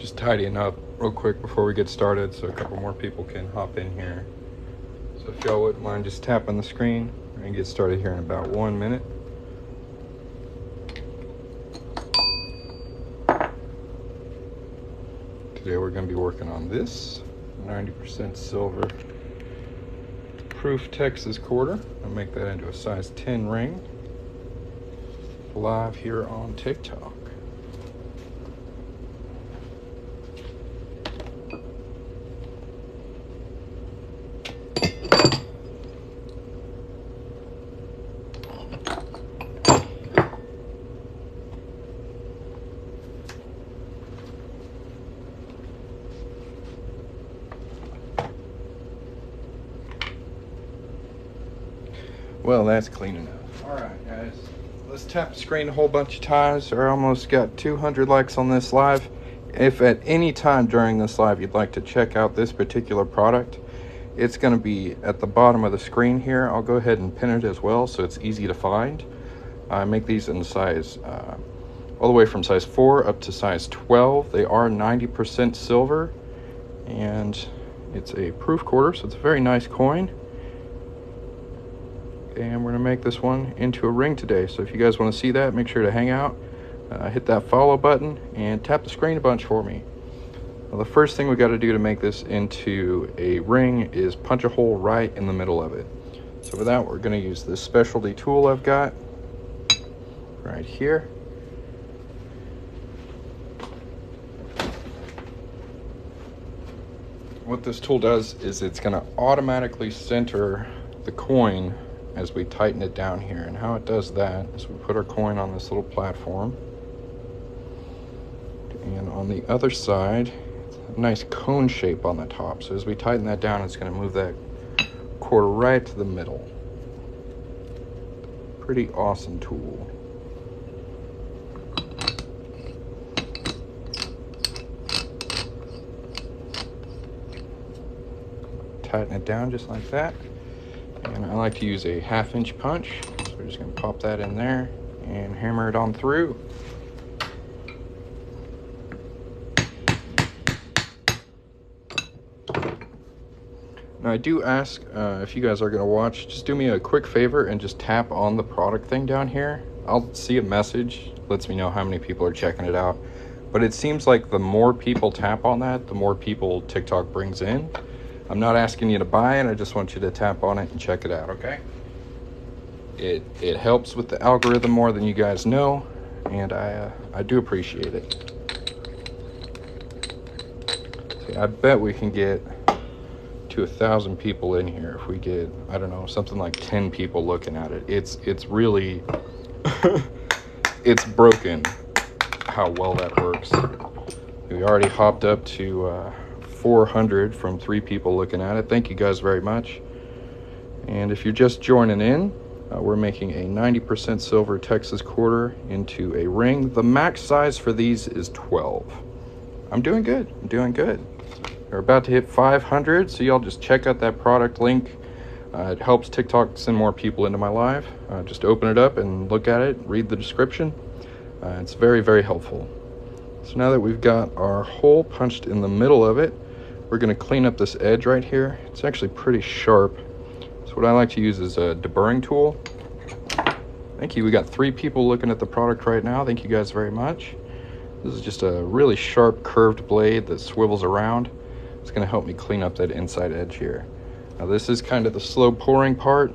Just tidying up real quick before we get started so a couple more people can hop in here. So if y'all wouldn't mind just tapping the screen, we're gonna get started here in about 1 minute. Today we're gonna be working on this 90% silver proof Texas quarter. I'll make that into a size 10 ring live here on TikTok. Well, that's clean enough. All right, guys, let's tap the screen a whole bunch of times. I almost got 200 likes on this live. If at any time during this live you'd like to check out this particular product, it's going to be at the bottom of the screen here. I'll go ahead and pin it as well so it's easy to find. I make these in size all the way from size 4 up to size 12. They are 90% silver, and it's a proof quarter, so it's a very nice coin. And we're gonna make this one into a ring today. So if you guys want to see that, make sure to hang out, hit that follow button, and tap the screen a bunch for me. Well, the first thing we got to do to make this into a ring is punch a hole right in the middle of it. So for that, we're going to use this specialty tool I've got right here. What this tool does is it's going to automatically center the coin as we tighten it down here. And how it does that is we put our coin on this little platform, and on the other side, a nice cone shape on the top. So as we tighten that down, it's going to move that quarter right to the middle. Pretty awesome tool. Tighten it down just like that. And I like to use a 1/2 inch punch. So we're just going to pop that in there and hammer it on through. Now I do ask, if you guys are going to watch, just do me a quick favor and just tap on the product thing down here. I'll see a message, lets me know how many people are checking it out. But it seems like the more people tap on that, the more people TikTok brings in. I'm not asking you to buy it, I just want you to tap on it and check it out, okay? It helps with the algorithm more than you guys know, and I do appreciate it. See, I bet we can get to 1,000 people in here if we get, I don't know, something like 10 people looking at it. It's really it's broken how well that works. We already hopped up to 400 from 3 people looking at it. Thank you guys very much. And if you're just joining in, we're making a 90% silver Texas quarter into a ring. The max size for these is 12. I'm doing good. We're about to hit 500, so y'all just check out that product link. It helps TikTok send more people into my live. Just open it up and look at it, read the description. It's very, very helpful. So now that we've got our hole punched in the middle of it, we're going to clean up this edge right here. It's actually pretty sharp. So what I like to use is a deburring tool. Thank you. We got 3 people looking at the product right now. Thank you guys very much. This is just a really sharp curved blade that swivels around. It's going to help me clean up that inside edge here. Now this is kind of the slow pouring part.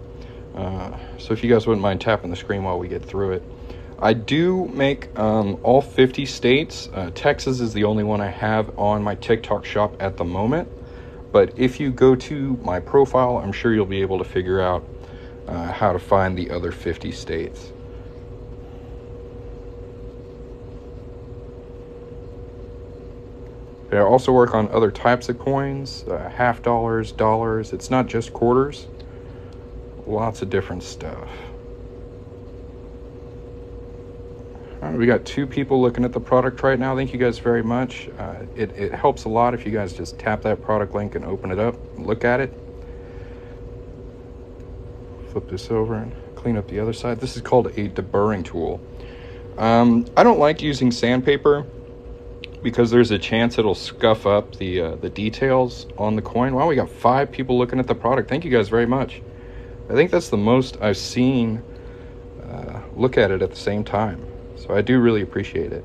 So if you guys wouldn't mind tapping the screen while we get through it. I do make all 50 states. Texas is the only one I have on my TikTok shop at the moment. But if you go to my profile, I'm sure you'll be able to figure out how to find the other 50 states. I also work on other types of coins, $50, dollars. It's not just quarters. Lots of different stuff. All right, we got 2 people looking at the product right now. Thank you guys very much. It helps a lot if you guys just tap that product link and open it up, look at it. Flip this over and clean up the other side. This is called a deburring tool. I don't like using sandpaper because there's a chance it'll scuff up the details on the coin. Wow, we got 5 people looking at the product. Thank you guys very much. I think that's the most I've seen look at it at the same time. So I do really appreciate it.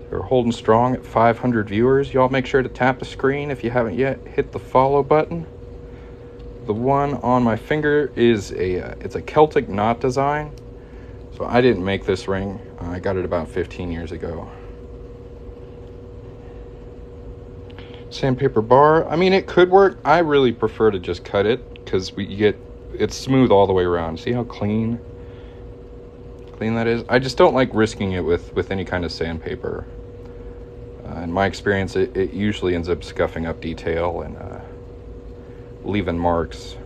We're holding strong at 500 viewers. Y'all make sure to tap the screen if you haven't yet. Hit the follow button. The one on my finger is it's a Celtic knot design. So I didn't make this ring. I got it about 15 years ago. Sandpaper bar. I mean, it could work. I really prefer to just cut it because it's smooth all the way around. See how clean that is? I just don't like risking it with any kind of sandpaper. In my experience, it usually ends up scuffing up detail and leaving marks.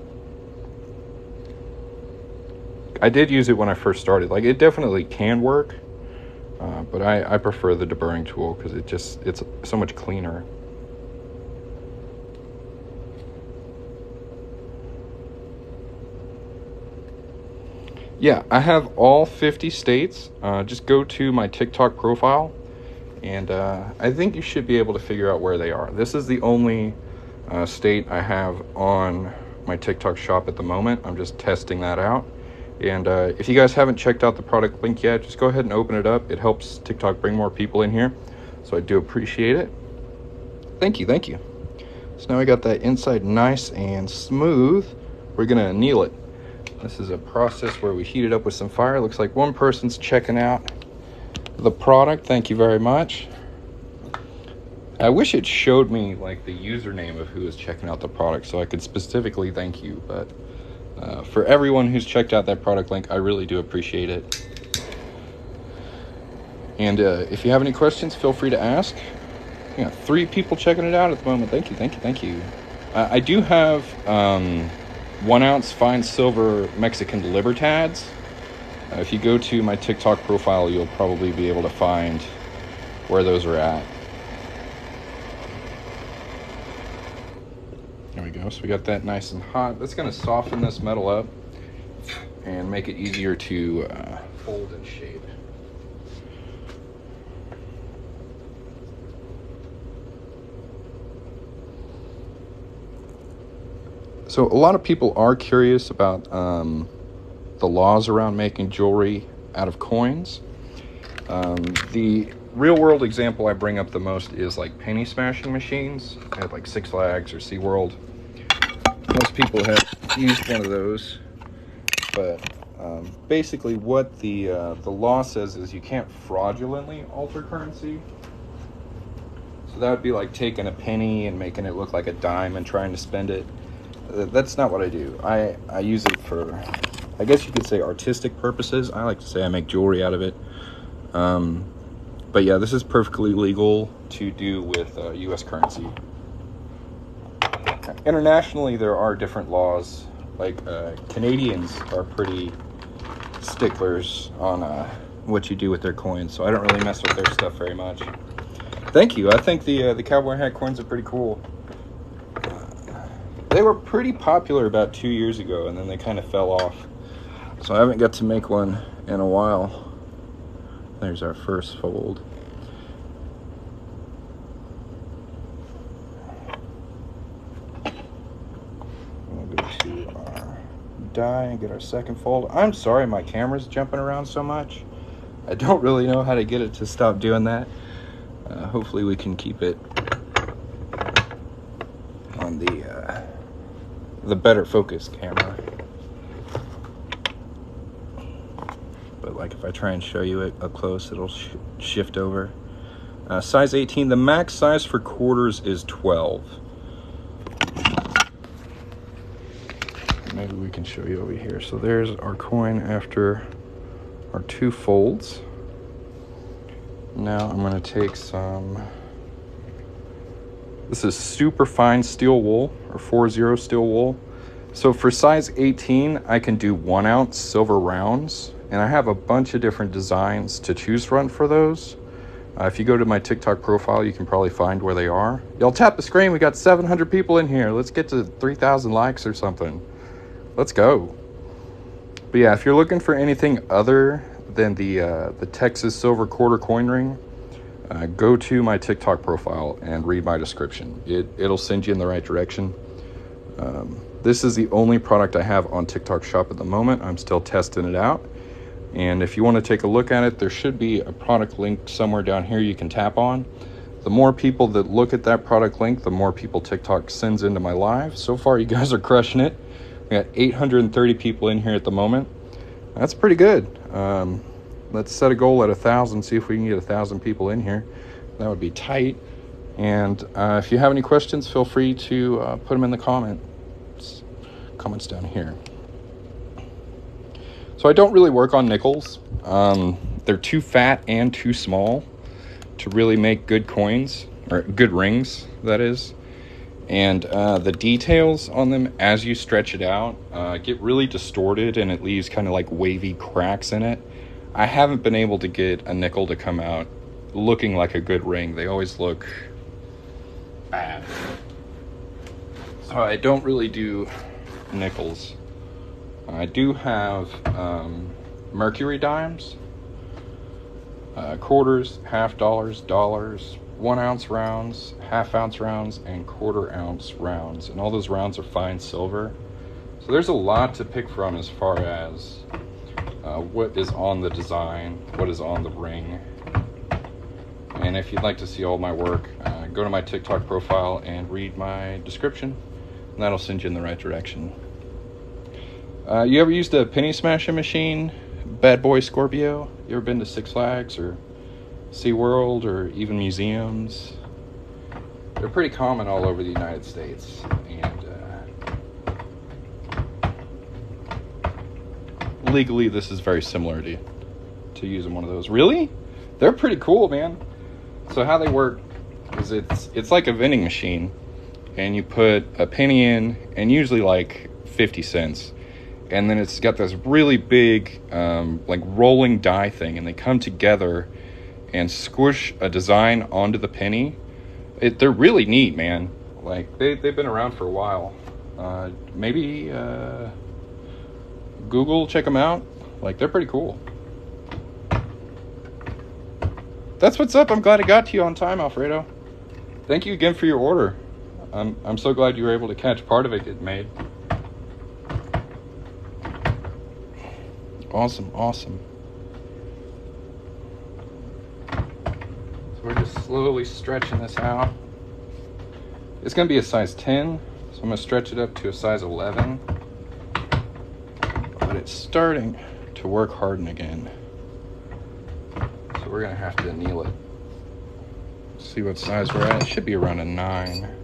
I did use it when I first started. Like, it definitely can work, but I prefer the deburring tool because it's so much cleaner. Yeah, I have all 50 states. Just go to my TikTok profile, and I think you should be able to figure out where they are. This is the only state I have on my TikTok shop at the moment. I'm just testing that out. And if you guys haven't checked out the product link yet, just go ahead and open it up. It helps TikTok bring more people in here, so I do appreciate it. Thank you, thank you. So now we got that inside nice and smooth. We're gonna anneal it. This is a process where we heat it up with some fire. Looks like one person's checking out the product. Thank you very much. I wish it showed me like the username of who is checking out the product so I could specifically thank you. But for everyone who's checked out that product link, I really do appreciate it. And if you have any questions, feel free to ask. We got 3 people checking it out at the moment. Thank you, thank you, thank you. I do have 1 ounce fine silver Mexican Libertads. If you go to my TikTok profile, you'll probably be able to find where those are at. There we go. So we got that nice and hot. That's going to soften this metal up and make it easier to fold and shape. So a lot of people are curious about the laws around making jewelry out of coins. The real world example I bring up the most is like penny smashing machines at like Six Flags or SeaWorld. Most people have used one of those, but basically what the law says is you can't fraudulently alter currency. So that would be like taking a penny and making it look like a dime and trying to spend it. That's not what I do. I use it for, I guess you could say, artistic purposes. I like to say I make jewelry out of it. But yeah, this is perfectly legal to do with U.S. currency. Internationally, there are different laws. Like Canadians are pretty sticklers on what you do with their coins, so I don't really mess with their stuff very much. Thank you. I think the cowboy hat coins are pretty cool. They were pretty popular about 2 years ago, and then they kind of fell off. So I haven't got to make one in a while. There's our first fold. We'll go to our die and get our second fold. I'm sorry my camera's jumping around so much. I don't really know how to get it to stop doing that. Hopefully we can keep it on the better focused camera. But like if I try and show you it up close, it'll shift over. Size 18, the max size for quarters is 12. Maybe we can show you over here. So there's our coin after our 2 folds. Now I'm going to take some, this is super fine steel wool, or 4-0 steel wool. So for size 18, I can do 1 ounce silver rounds, and I have a bunch of different designs to choose from for those. If you go to my TikTok profile, you can probably find where they are. Y'all tap the screen, we got 700 people in here. Let's get to 3,000 likes or something. Let's go. But yeah, if you're looking for anything other than the Texas silver quarter coin ring, go to my TikTok profile and read my description. It'll send you in the right direction. This is the only product I have on TikTok Shop at the moment. I'm still testing it out. And if you want to take a look at it, there should be a product link somewhere down here you can tap on. The more people that look at that product link, the more people TikTok sends into my live. So far, you guys are crushing it. We got 830 people in here at the moment. That's pretty good. Let's set a goal at 1,000, see if we can get 1,000 people in here. That would be tight. And if you have any questions, feel free to put them in the comments down here. So I don't really work on nickels. They're too fat and too small to really make good coins, or good rings, that is. And the details on them, as you stretch it out, get really distorted, and it leaves kind of like wavy cracks in it. I haven't been able to get a nickel to come out looking like a good ring. They always look bad. So I don't really do nickels. I do have mercury dimes, quarters, half dollars, dollars, 1 ounce rounds, half ounce rounds, and quarter ounce rounds. And all those rounds are fine silver. So there's a lot to pick from as far as what is on the design, what is on the ring. And if you'd like to see all my work, go to my TikTok profile and read my description, and that'll send you in the right direction. You ever used a penny smashing machine? Bad Boy Scorpio? You ever been to Six Flags or SeaWorld or even museums? They're pretty common all over the United States. And legally, this is very similar to using one of those. Really? They're pretty cool, man. So how they work is it's like a vending machine, and you put a penny in, and usually like 50 cents. And then it's got this really big, like rolling die thing, and they come together and squish a design onto the penny. They're really neat, man. Like they've been around for a while. Maybe Google, check them out. Like, they're pretty cool. That's what's up. I'm glad I got to you on time, Alfredo. Thank you again for your order. I'm so glad you were able to catch part of it get made. Awesome. So we're just slowly stretching this out. It's going to be a size 10, so I'm going to stretch it up to a size 11. But it's starting to work harden again. So we're going to have to anneal it. See what size we're at. It should be around a 9.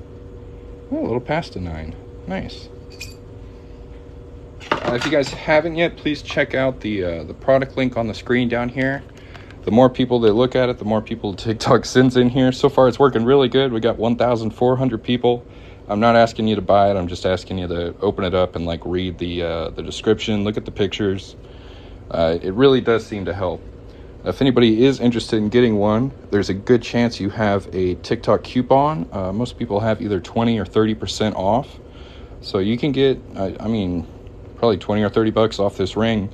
Oh, a little past a 9. Nice. If you guys haven't yet, please check out the product link on the screen down here. The more people that look at it, the more people TikTok sends in here. So far, it's working really good. We got 1,400 people. I'm not asking you to buy it. I'm just asking you to open it up and like read the description, look at the pictures. It really does seem to help. If anybody is interested in getting one, there's a good chance you have a TikTok coupon. Most people have either 20 or 30% off. So you can get, probably 20 or 30 bucks off this ring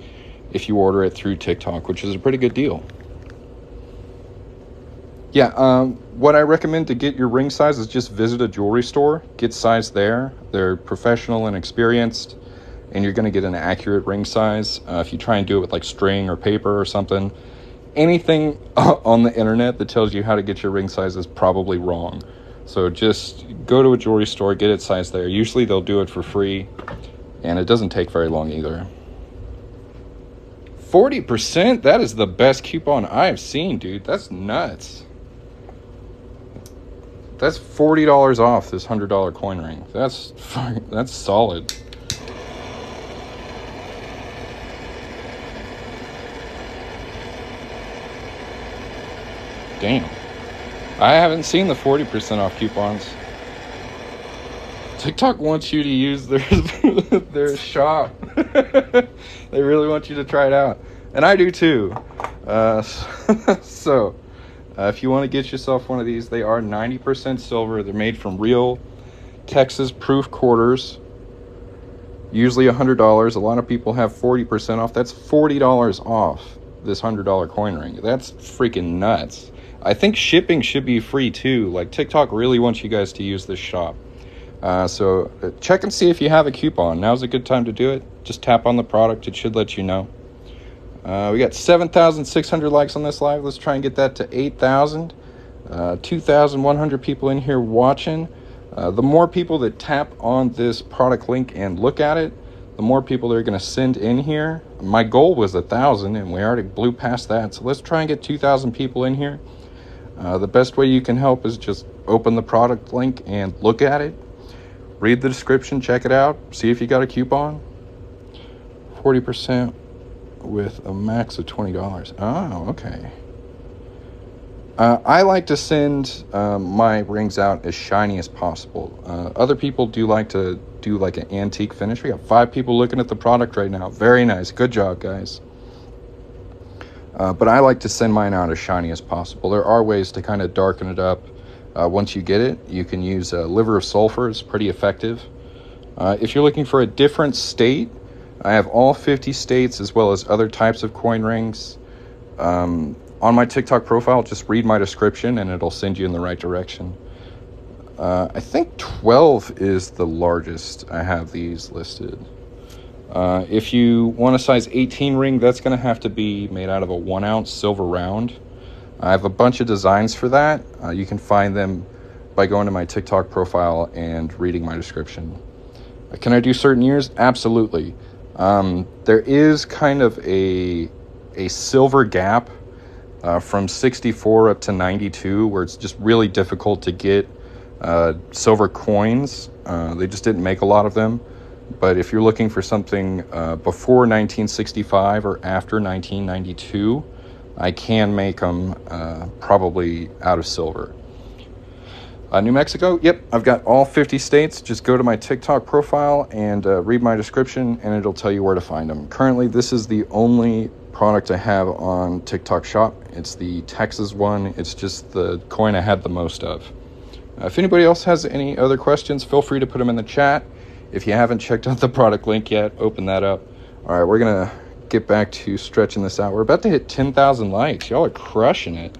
if you order it through TikTok, which is a pretty good deal. Yeah, what I recommend to get your ring size is just visit a jewelry store, get size there. They're professional and experienced, and you're going to get an accurate ring size. If you try and do it with like string or paper or something, anything on the internet that tells you how to get your ring size is probably wrong. So just go to a jewelry store, get it sized there. Usually they'll do it for free, and it doesn't take very long either. 40%? That is the best coupon I've seen, dude. That's nuts. That's $40 off this $100 coin ring. That's solid. Damn. I haven't seen the 40% off coupons. TikTok wants you to use their shop. They really want you to try it out. And I do too. So, if you want to get yourself one of these, they are 90% silver. They're made from real Texas proof quarters. Usually $100. A lot of people have 40% off. That's $40 off. this $100 coin ring. That's freaking nuts. I think shipping should be free too. Like, TikTok really wants you guys to use this shop. So check and see if you have a coupon. Now's a good time to do it. Just tap on the product. It should let you know. We got 7,600 likes on this live. Let's try and get that to 8,000. 2,100 people in here watching. The more people that tap on this product link and look at it, the more people they're going to send in here. My goal was 1,000, and we already blew past that. So let's try and get 2,000 people in here. The best way you can help is just open the product link and look at it. Read the description, check it out, see if you got a coupon. 40% with a max of $20. Oh, okay. I like to send my rings out as shiny as possible. Other people do like to do like an antique finish. We got 5 people looking at the product right now. Very nice. Good job, guys. But I like to send mine out as shiny as possible. There are ways to kind of darken it up. Once you get it, you can use liver of sulfur. It's pretty effective. If you're looking for a different state, I have all 50 states as well as other types of coin rings. On my TikTok profile, just read my description and it'll send you in the right direction. I think 12 is the largest. I have these listed. If you want a size 18 ring, that's going to have to be made out of a 1-ounce silver round. I have a bunch of designs for that. You can find them by going to my TikTok profile and reading my description. Can I do certain years? Absolutely. There is kind of a silver gap from 64 up to 92 where it's just really difficult to get silver coins. They just didn't make a lot of them. But if you're looking for something before 1965 or after 1992, I can make them probably out of silver. New Mexico, yep, I've got all 50 states. Just go to my TikTok profile and read my description, and it'll tell you where to find them. Currently, this is the only product I have on TikTok Shop. It's the Texas one. It's just the coin I had the most of. If anybody else has any other questions, feel free to put them in the chat. If you haven't checked out the product link yet, open that up. All right, we're going to get back to stretching this out. We're about to hit 10,000 likes. Y'all are crushing it.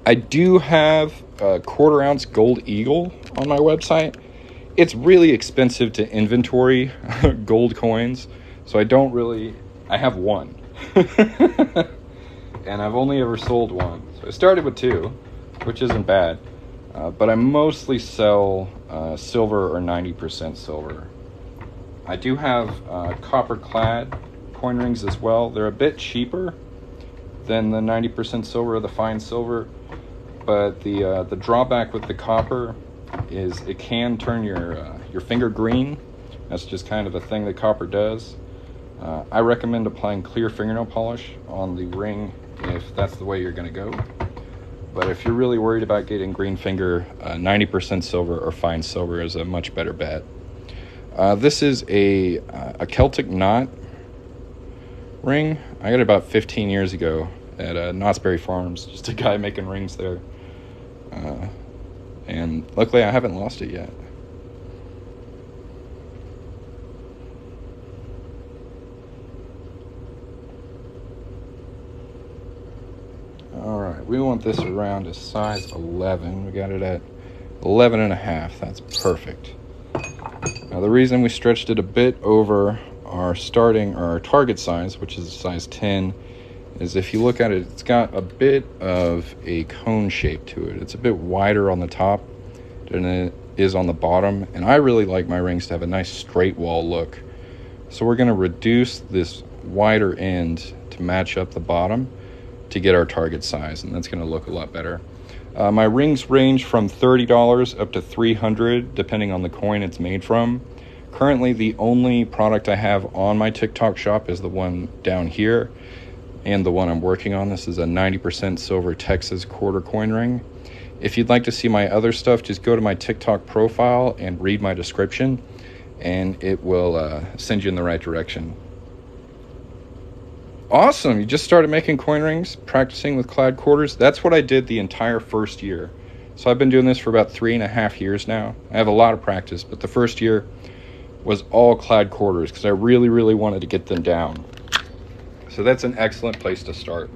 I do have a 1/4 ounce gold eagle on my website. It's really expensive to inventory gold coins, so I have one. And I've only ever sold one. So I started with 2, which isn't bad. But I mostly sell silver or 90% silver. I do have copper clad coin rings as well. They're a bit cheaper than the 90% silver or the fine silver, but the drawback with the copper is it can turn your finger green. That's just kind of a thing that copper does. I recommend applying clear fingernail polish on the ring if that's the way you're going to go. But if you're really worried about getting green finger, 90% silver or fine silver is a much better bet. This is a Celtic knot ring. I got it about 15 years ago at Knott's Berry Farms. Just a guy making rings there. And luckily I haven't lost it yet. Alright, we want this around a size 11. We got it at 11 and a half. That's perfect. Now the reason we stretched it a bit over our target size, which is a size 10, is if you look at it, it's got a bit of a cone shape to it. It's a bit wider on the top than it is on the bottom, and I really like my rings to have a nice straight wall look. So we're going to reduce this wider end to match up the bottom to get our target size, and that's going to look a lot better. My rings range from $30 up to $300 depending on the coin it's made from. Currently the only product I have on my TikTok shop is the one down here and the one I'm working on. This is a 90% silver Texas quarter coin ring. If you'd like to see my other stuff, just go to my TikTok profile and read my description, and it will send you in the right direction. Awesome, you just started making coin rings, practicing with clad quarters. That's what I did the entire first year. So I've been doing this for about 3.5 years now. I have a lot of practice, but the first year was all clad quarters because I really, really wanted to get them down. So that's an excellent place to start.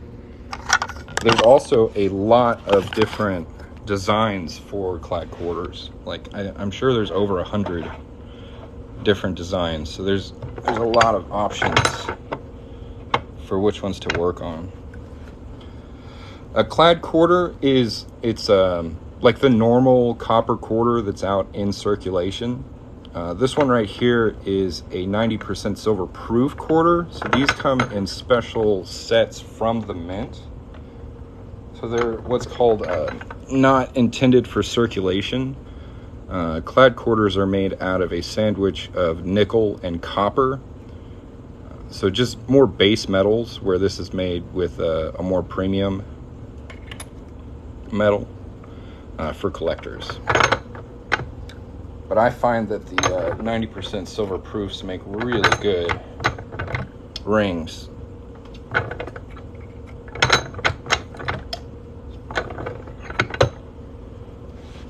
There's also a lot of different designs for clad quarters. Like I'm sure there's over 100 different designs. So there's a lot of options for which ones to work on. A clad quarter it's like the normal copper quarter that's out in circulation. This one right here is a 90% silver proof quarter. So these come in special sets from the mint. So they're what's called not intended for circulation. Clad quarters are made out of a sandwich of nickel and copper. So just more base metals, where this is made with a more premium metal for collectors. But I find that the 90% silver proofs make really good rings.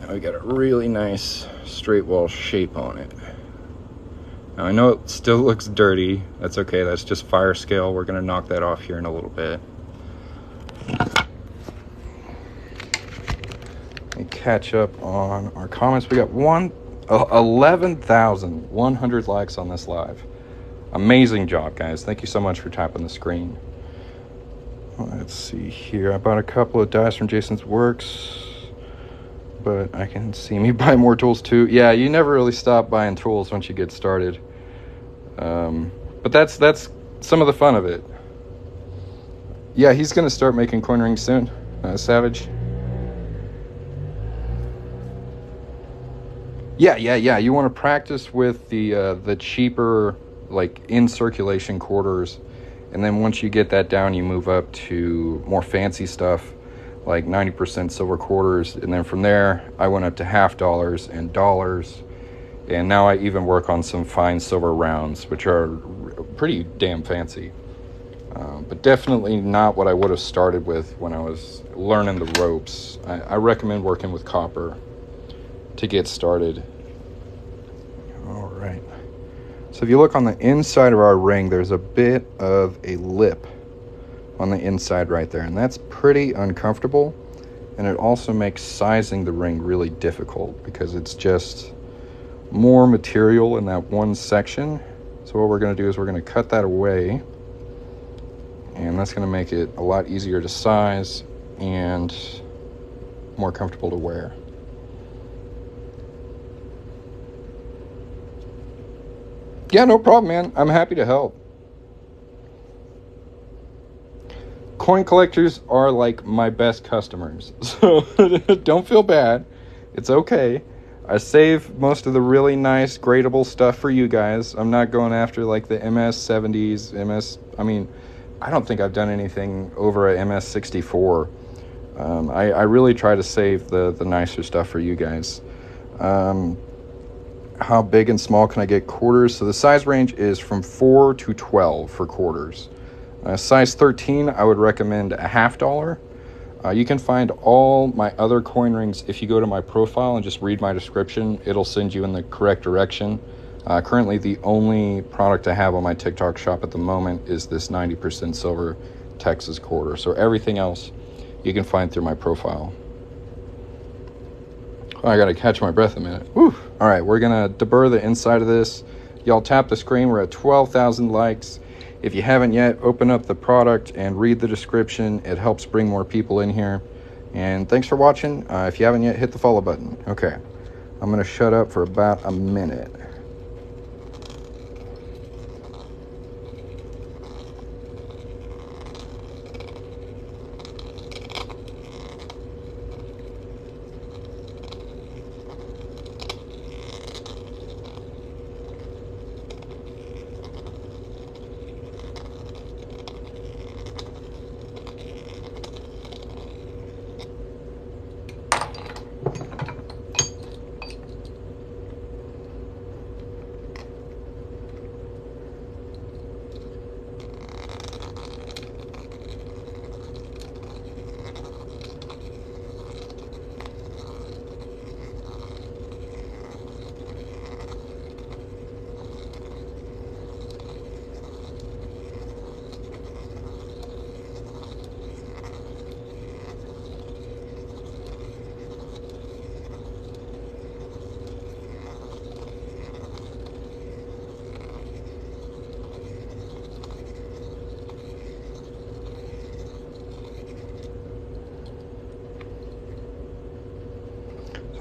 Now we got a really nice straight wall shape on it. Now I know it still looks dirty. That's okay, that's just fire scale. We're gonna knock that off here in a little bit. Let me catch up on our comments. We got 11,100 likes on this live. Amazing job, guys. Thank you so much for tapping the screen. Let's see here. I bought a couple of dies from Jason's Works, but I can see me buy more tools too. Yeah, you never really stop buying tools once you get started. But that's some of the fun of it. Yeah, he's gonna start making coin rings soon, Savage. Yeah. You want to practice with the cheaper, like in circulation quarters, and then once you get that down, you move up to more fancy stuff, like 90% silver quarters, and then from there, I went up to half dollars and dollars, and now I even work on some fine silver rounds, which are pretty damn fancy, but definitely not what I would have started with when I was learning the ropes. I recommend working with copper to get started. All right. So if you look on the inside of our ring, there's a bit of a lip on the inside right there, and that's pretty uncomfortable, and it also makes sizing the ring really difficult because it's just more material in that one section. So what we're going to do is we're going to cut that away, and that's going to make it a lot easier to size and more comfortable to wear. Yeah, no problem, man. I'm happy to help. Coin collectors are like my best customers, so don't feel bad. It's okay. I save most of the really nice gradable stuff for you guys. I'm not going after like the MS-70s, I mean, I don't think I've done anything over a MS-64. I really try to save the nicer stuff for you guys. How big and small can I get quarters? So the size range is from 4 to 12 for quarters. Size 13, I would recommend a half dollar. You can find all my other coin rings if you go to my profile and just read my description. It'll send you in the correct direction. Currently, the only product I have on my TikTok shop at the moment is this 90% silver Texas quarter. So everything else you can find through my profile. Oh, I gotta catch my breath a minute. Whew. All right, we're gonna deburr the inside of this. Y'all tap the screen. We're at 12,000 likes. If you haven't yet, open up the product and read the description. It helps bring more people in here. And thanks for watching. If you haven't yet, hit the follow button. Okay, I'm gonna shut up for about a minute.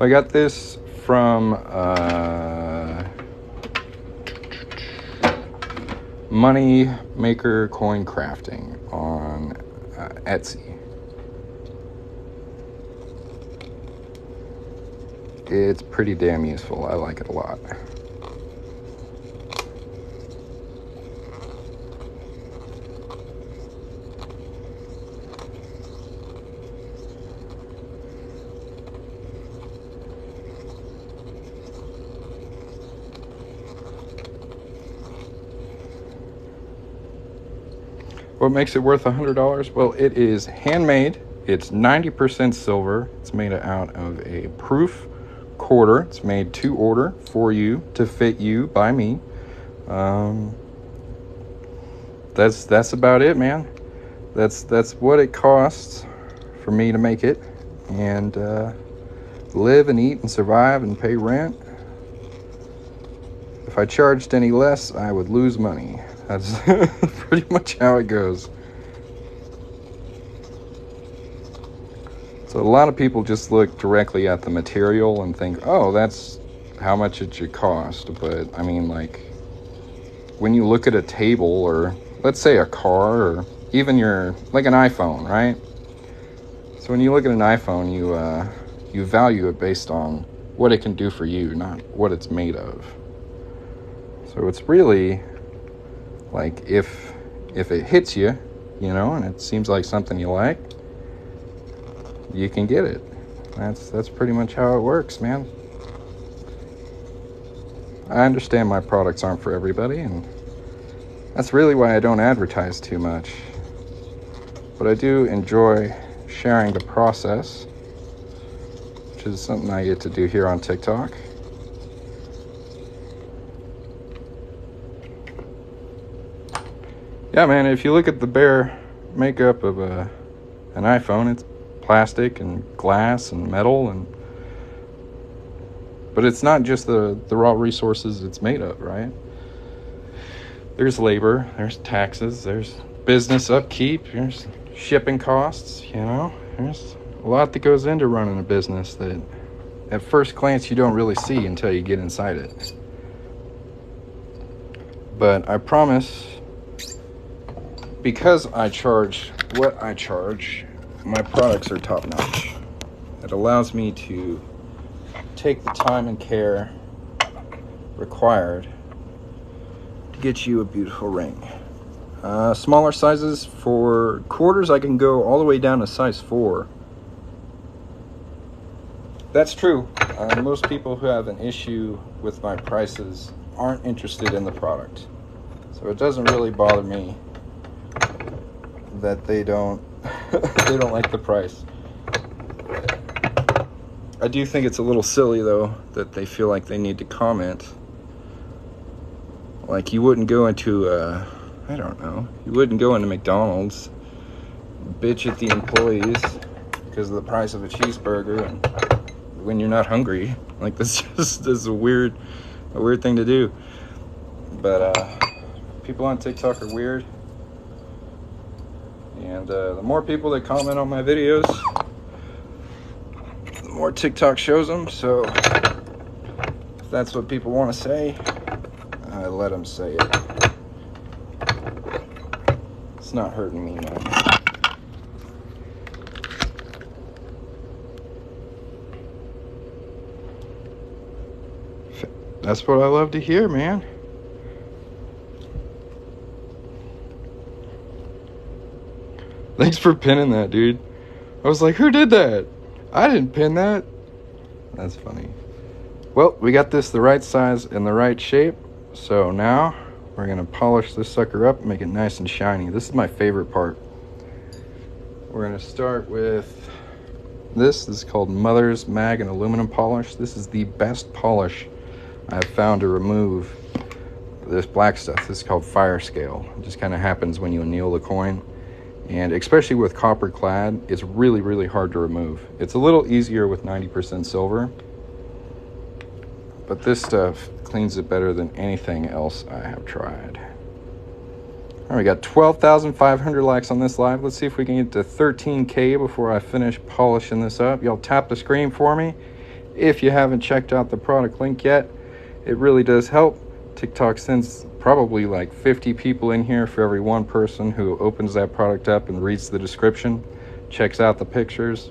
I got this from Money Maker Coin Crafting on Etsy. It's pretty damn useful. I like it a lot. What makes it worth $100? Well, it is handmade. It's 90% silver. It's made out of a proof quarter. It's made to order for you, to fit you, by me. That's about it, man. That's what it costs for me to make it and live and eat and survive and pay rent. If I charged any less, I would lose money. That's pretty much how it goes. So a lot of people just look directly at the material and think, oh, that's how much it should cost. But I mean, like, when you look at a table, or let's say a car, or even like an iPhone, right? So when you look at an iPhone, you value it based on what it can do for you, not what it's made of. So it's really like, if it hits you, and it seems like something you like, you can get it. That's pretty much how it works, man. I understand my products aren't for everybody, and that's really why I don't advertise too much. But I do enjoy sharing the process, which is something I get to do here on TikTok. Yeah, man, if you look at the bare makeup of an iPhone, it's plastic and glass and metal, but it's not just the raw resources it's made of, right? There's labor, there's taxes, there's business upkeep, there's shipping costs, there's a lot that goes into running a business that at first glance you don't really see until you get inside it. But I promise, because I charge what I charge, my products are top notch. It allows me to take the time and care required to get you a beautiful ring. Smaller sizes for quarters, I can go all the way down to size 4. That's true. Most people who have an issue with my prices aren't interested in the product. So it doesn't really bother me that they don't like the price. I do think it's a little silly, though, that they feel like they need to comment. Like, you wouldn't go into you wouldn't go into McDonald's, bitch at the employees because of the price of a cheeseburger, and when you're not hungry. Like, this is a weird thing to do. But people on TikTok are weird. And the more people that comment on my videos, the more TikTok shows them. So if that's what people want to say, I let them say it. It's not hurting me, man. That's what I love to hear, man. Thanks for pinning that, dude. I was like, who did that? I didn't pin that. That's funny. Well, we got this the right size and the right shape. So now we're going to polish this sucker up and make it nice and shiny. This is my favorite part. We're going to start with this. This is called Mother's Mag and Aluminum Polish. This is the best polish I've found to remove this black stuff. This is called Fire Scale. It just kind of happens when you anneal the coin. And especially with copper clad, it's really, really hard to remove. It's a little easier with 90% silver, but this stuff cleans it better than anything else I have tried. All right, we got 12,500 likes on this live. Let's see if we can get to 13K before I finish polishing this up. Y'all tap the screen for me If you haven't checked out the product link yet, it really does help. TikTok sends probably like 50 people in here for every one person who opens that product up and reads the description, checks out the pictures.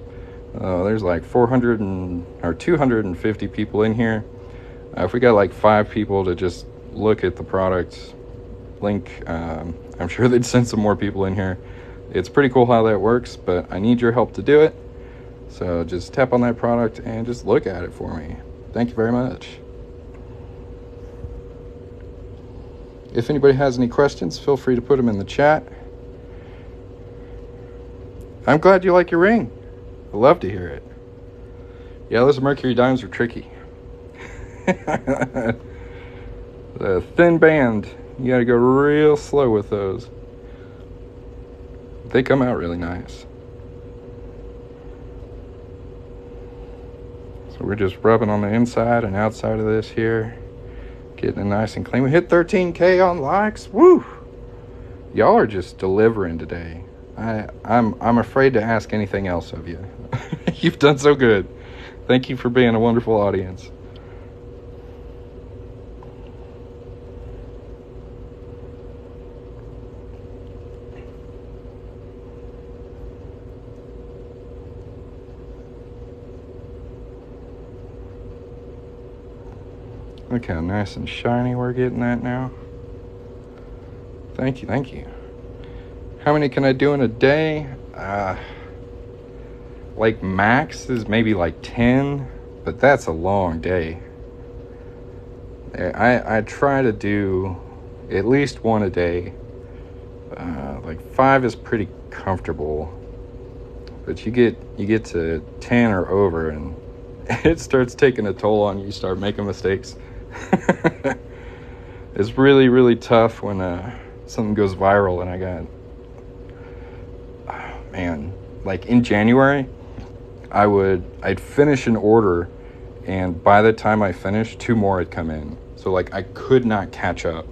There's like 250 people in here. If we got like 5 people to just look at the product link, I'm sure they'd send some more people in here. It's pretty cool how that works, but I need your help to do it. So just tap on that product and just look at it for me. Thank you very much. If anybody has any questions, feel free to put them in the chat. I'm glad you like your ring. I love to hear it. Yeah, those mercury dimes are tricky. The thin band, you gotta go real slow with those. They come out really nice. So we're just rubbing on the inside and outside of this here, getting it nice and clean. We hit 13K on likes. Woo! Y'all are just delivering today. I'm afraid to ask anything else of you. You've done so good. Thank you for being a wonderful audience. Look how nice and shiny we're getting that now. Thank you, thank you. How many can I do in a day? Like max is maybe like 10, but that's a long day. I try to do at least one a day. Like 5 is pretty comfortable, but you get to 10 or over and it starts taking a toll on you. You start making mistakes. It's really, really tough when something goes viral. And I got, oh man, like in January, I'd finish an order, and by the time I finished, 2 more had come in. So like I could not catch up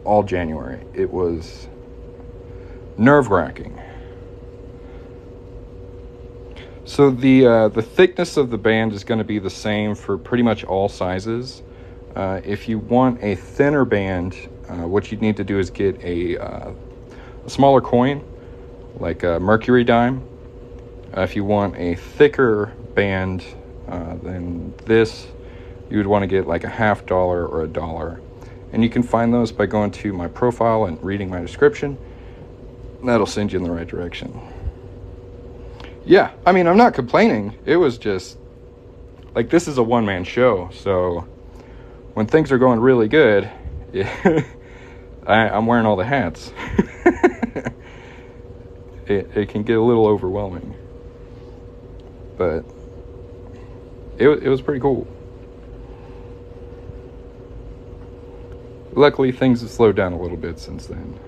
all January. It was nerve-wracking. So the thickness of the band is going to be the same for pretty much all sizes. If you want a thinner band, what you need to do is get a smaller coin, like a mercury dime. If you want a thicker band than this, you would want to get like a $50 or $1. And you can find those by going to my profile and reading my description. That'll send you in the right direction. Yeah, I mean, I'm not complaining. It was just, like, this is a one-man show, so when things are going really good, I'm wearing all the hats. It can get a little overwhelming. But it was pretty cool. Luckily, things have slowed down a little bit since then.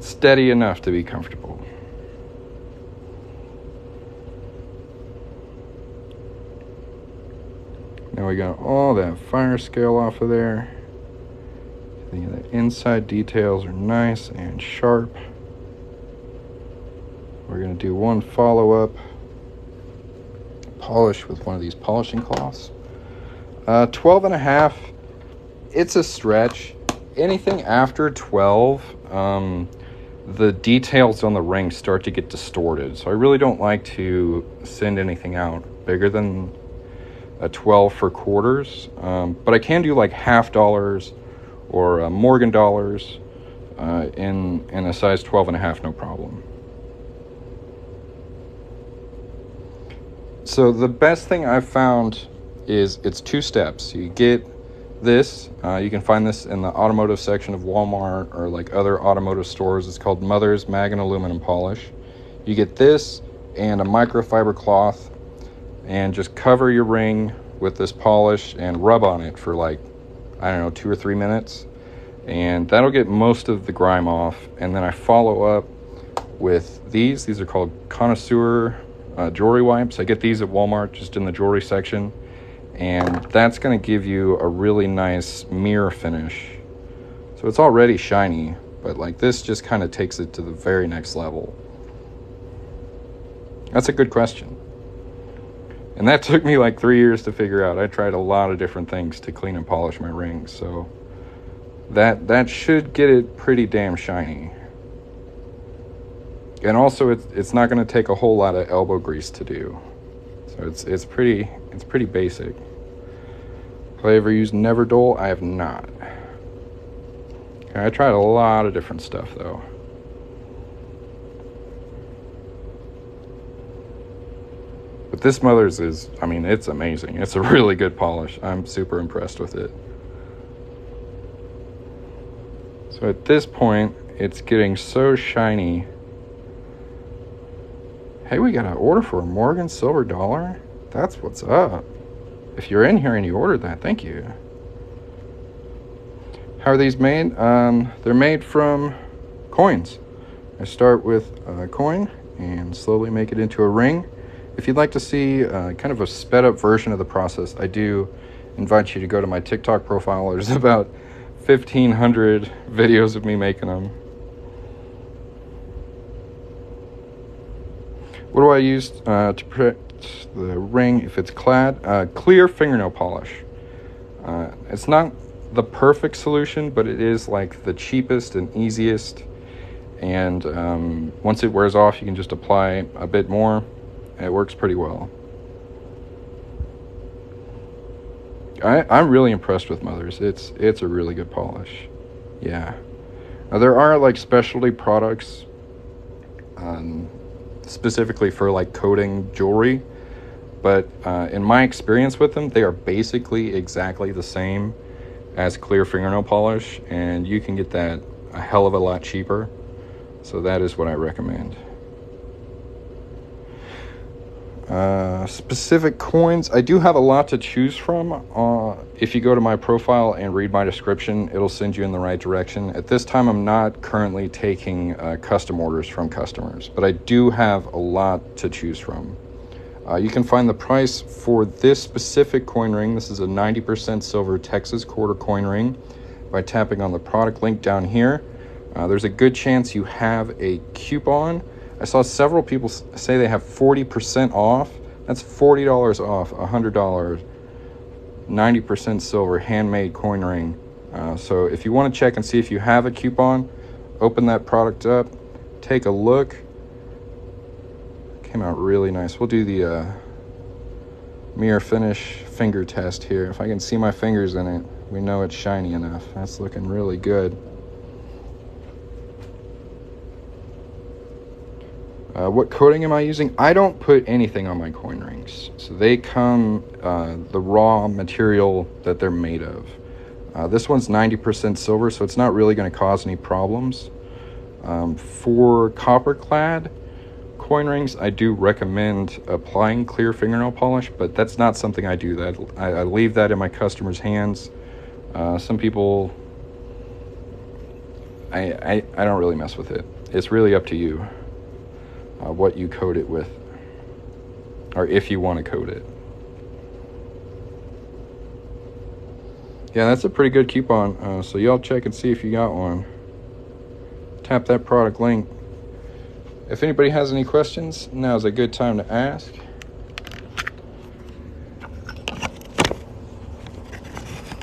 Steady enough to be comfortable. Now we got all that fire scale off of there. The inside details are nice and sharp. We're going to do one follow-up polish with one of these polishing cloths. 12 and a half, it's a stretch. Anything after 12, the details on the ring start to get distorted. So I really don't like to send anything out bigger than a 12 for quarters. But I can do like $50 or Morgan dollars in a size 12 and a half, no problem. So the best thing I've found is it's 2 steps. You get this, you can find this in the automotive section of Walmart or like other automotive stores. It's called Mother's Mag and Aluminum Polish. You get this and a microfiber cloth and just cover your ring with this polish and rub on it for like, I don't know, 2 or 3 minutes. And that'll get most of the grime off. And then I follow up with these. These are called connoisseur jewelry wipes. I get these at Walmart, just in the jewelry section, and that's going to give you a really nice mirror finish. So it's already shiny, but like this just kind of takes it to the very next level. That's a good question. And that took me like 3 years to figure out. I tried a lot of different things to clean and polish my rings, so that should get it pretty damn shiny. And also, it's not going to take a whole lot of elbow grease to do, so it's pretty basic. Have I ever used Never Dull? I have not. Okay, I tried a lot of different stuff though. But this Mother's is, I mean, it's amazing. It's a really good polish. I'm super impressed with it. So at this point, it's getting so shiny. Hey, we got an order for a Morgan silver dollar? That's what's up. If you're in here and you ordered that, thank you. How are these made? They're made from coins. I start with a coin and slowly make it into a ring. If you'd like to see kind of a sped up version of the process, I do invite you to go to my TikTok profile. There's about 1,500 videos of me making them. What do I use to protect the ring if it's clad? Clear fingernail polish. It's not the perfect solution, but it is like the cheapest and easiest. And once it wears off, you can just apply a bit more. It works pretty well. I'm really impressed with Mother's. It's a really good polish. Yeah. Now, there are like specialty products specifically for like coating jewelry, but in my experience with them, they are basically exactly the same as clear fingernail polish, and you can get that a hell of a lot cheaper. So that is what I recommend. Specific coins, I do have a lot to choose from. If you go to my profile and read my description, it'll send you in the right direction. At this time, I'm not currently taking custom orders from customers, but I do have a lot to choose from. You can find the price for this specific coin ring. This is a 90% silver Texas quarter coin ring by tapping on the product link down here. There's a good chance you have a coupon. I saw several people say they have 40% off. That's $40 off, $100, 90% silver handmade coin ring. So if you want to check and see if you have a coupon, open that product up, take a look. Came out really nice. We'll do the mirror finish finger test here. If I can see my fingers in it, we know it's shiny enough. That's looking really good. What coating am I using? I don't put anything on my coin rings. So they come the raw material that they're made of. This one's 90% silver, so it's not really going to cause any problems. For copper clad coin rings, I do recommend applying clear fingernail polish, but that's not something I do. I leave that in my customers' hands. Some people, I don't really mess with it. It's really up to you. What you coat it with, or if you want to coat it. Yeah, that's a pretty good coupon, so y'all check and see if you got one. Tap that product link. If anybody has any questions, now's a good time to ask.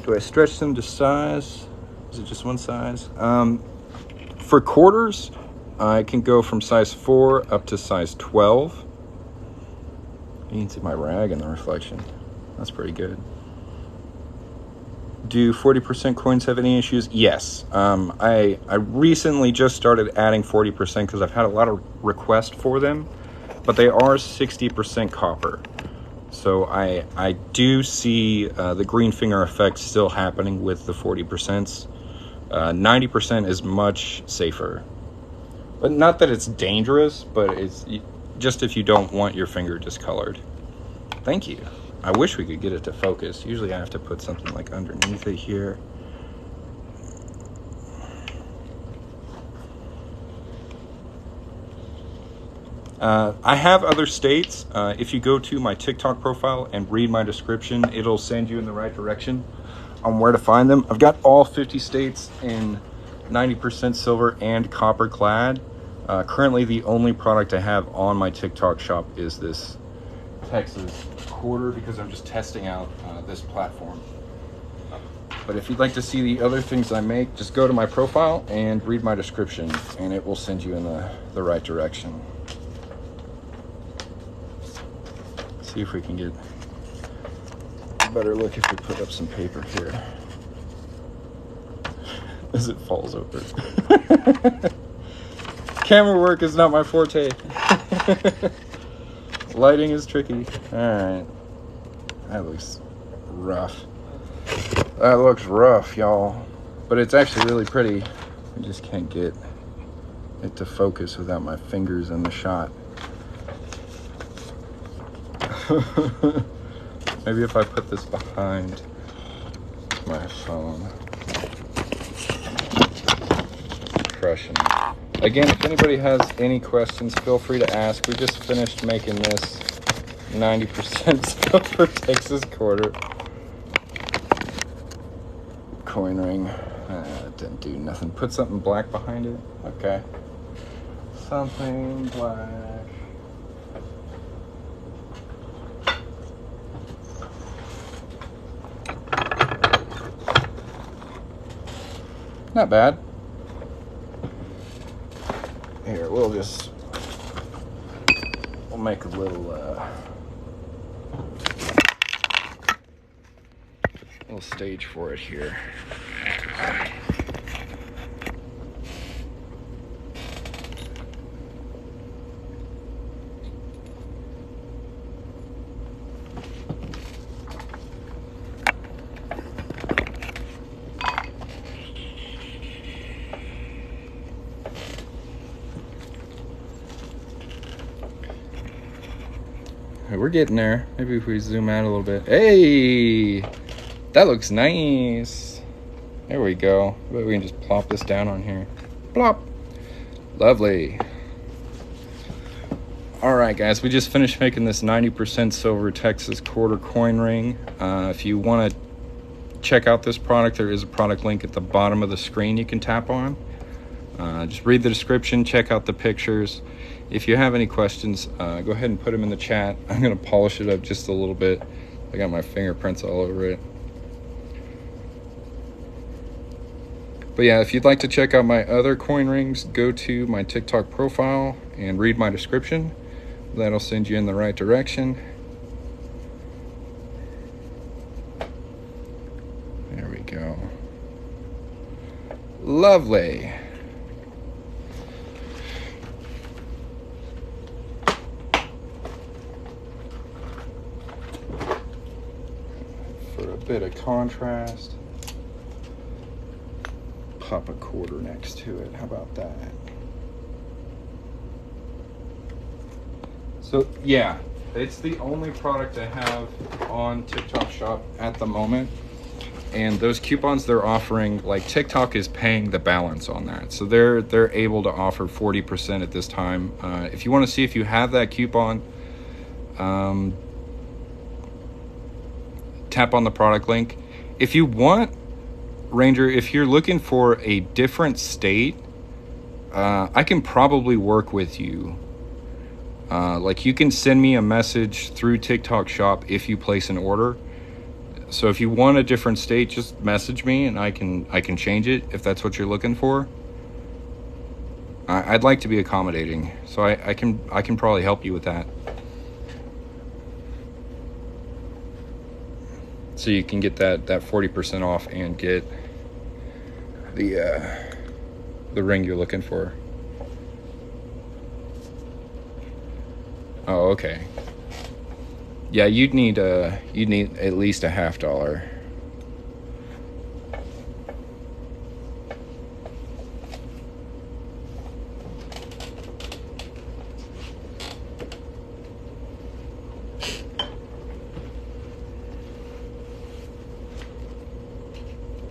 Do I stretch them to size? Is it just one size? For quarters, I can go from size 4 up to size 12. You can see my rag in the reflection. That's pretty good. Do 40% coins have any issues? Yes. I recently just started adding 40% because I've had a lot of requests for them, but they are 60% copper. So I do see the green finger effect still happening with the 40%. 90% is much safer. But not that it's dangerous, but it's just if you don't want your finger discolored. Thank you. I wish we could get it to focus. Usually I have to put something like underneath it here. I have other states. If you go to my TikTok profile and read my description, it'll send you in the right direction on where to find them. I've got all 50 states in 90% silver and copper clad. Currently, the only product I have on my TikTok shop is this Texas quarter because I'm just testing out this platform. But if you'd like to see the other things I make, just go to my profile and read my description, and it will send you in the right direction. See if we can get a better look if we put up some paper here. As it falls over. Camera work is not my forte. Lighting is tricky. Alright. That looks rough. That looks rough, y'all. But it's actually really pretty. I just can't get it to focus without my fingers in the shot. Maybe if I put this behind my phone. Crushing. Again, if anybody has any questions, feel free to ask. We just finished making this 90% silver Texas quarter coin ring. Didn't do nothing. Put something black behind it. Okay. Something black. Not bad. Here, we'll make a little stage for it here. We're getting there. Maybe if we zoom out a little bit. Hey, that looks nice. There we go. But we can just plop this down on here. Plop. Lovely. All right, guys. We just finished making this 90% silver Texas quarter coin ring. If you want to check out this product, there is a product link at the bottom of the screen you can tap on. Just read the description, check out the pictures. If you have any questions, go ahead and put them in the chat. I'm going to polish it up just a little bit. I got my fingerprints all over it. But yeah, if you'd like to check out my other coin rings, go to my TikTok profile and read my description. That'll send you in the right direction. There we go. Lovely. For a bit of contrast, pop a quarter next to it. How about that? So yeah, it's the only product I have on TikTok Shop at the moment. And those coupons they're offering, like TikTok is paying the balance on that. So they're able to offer 40% at this time. If you want to see if you have that coupon, tap on the product link. If you want, Ranger, if you're looking for a different state, I can probably work with you. Like you can send me a message through TikTok Shop if you place an order. So if you want a different state, just message me and I can change it if that's what you're looking for. I'd like to be accommodating, so I can probably help you with that. So you can get that 40% off and get the ring you're looking for. Oh, okay. Yeah, you'd need at least $50.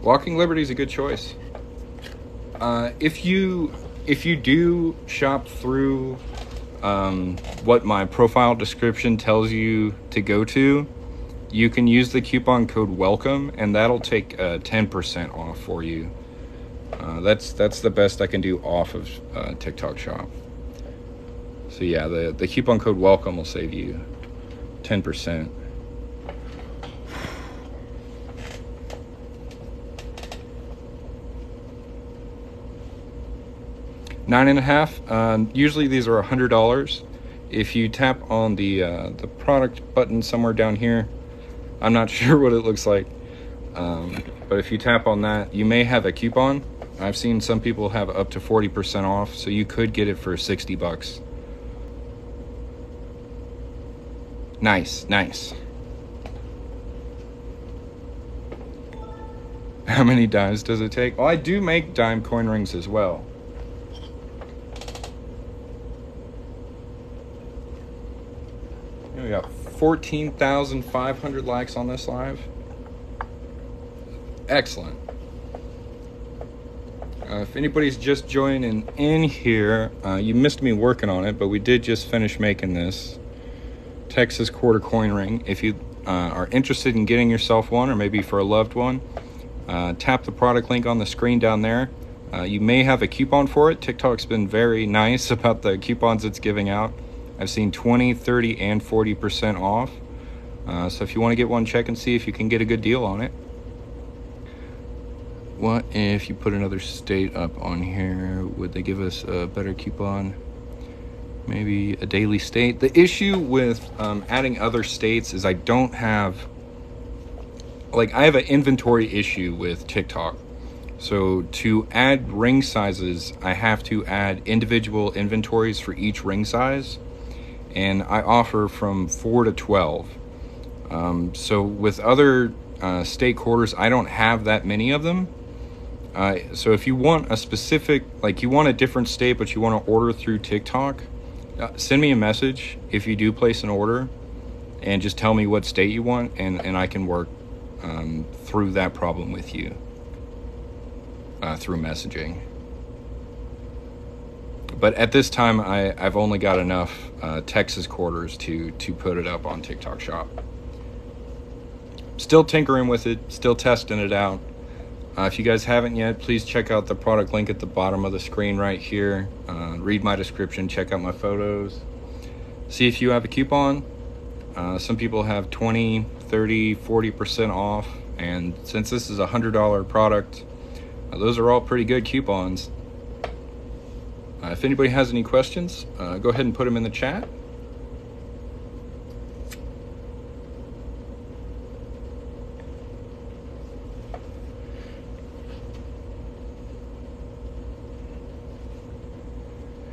Walking Liberty is a good choice. If you do shop through what my profile description tells you to go to, you can use the coupon code WELCOME and that'll take 10% off for you. That's the best I can do off of TikTok Shop. So yeah, the coupon code WELCOME will save you 10%. $9.50. Usually these are $100. If you tap on the product button somewhere down here, I'm not sure what it looks like, but if you tap on that, you may have a coupon. I've seen some people have up to 40% off, so you could get it for $60. Nice, nice. How many dimes does it take? Well, I do make dime coin rings as well. We got 14,500 likes on this live. Excellent. If anybody's just joining in here, you missed me working on it, but we did just finish making this Texas quarter coin ring. If you are interested in getting yourself one, or maybe for a loved one, tap the product link on the screen down there. You may have a coupon for it. TikTok's been very nice about the coupons it's giving out. I've seen 20, 30, and 40% off. So if you want to get one, check and see if you can get a good deal on it. What if you put another state up on here? Would they give us a better coupon? Maybe a daily state. The issue with adding other states is I don't have, like, I have an inventory issue with TikTok. So to add ring sizes, I have to add individual inventories for each ring size. And I offer from 4 to 12. So with other state quarters, I don't have that many of them. So if you want a specific, like you want a different state, but you want to order through TikTok, send me a message if you do place an order, and just tell me what state you want, and I can work through that problem with you through messaging. But at this time, I've only got enough Texas quarters to put it up on TikTok Shop. Still tinkering with it, still testing it out. If you guys haven't yet, please check out the product link at the bottom of the screen right here. Read my description, check out my photos. See if you have a coupon. Some people have 20, 30, 40% off. And since this is a $100 product, those are all pretty good coupons. If anybody has any questions, go ahead and put them in the chat.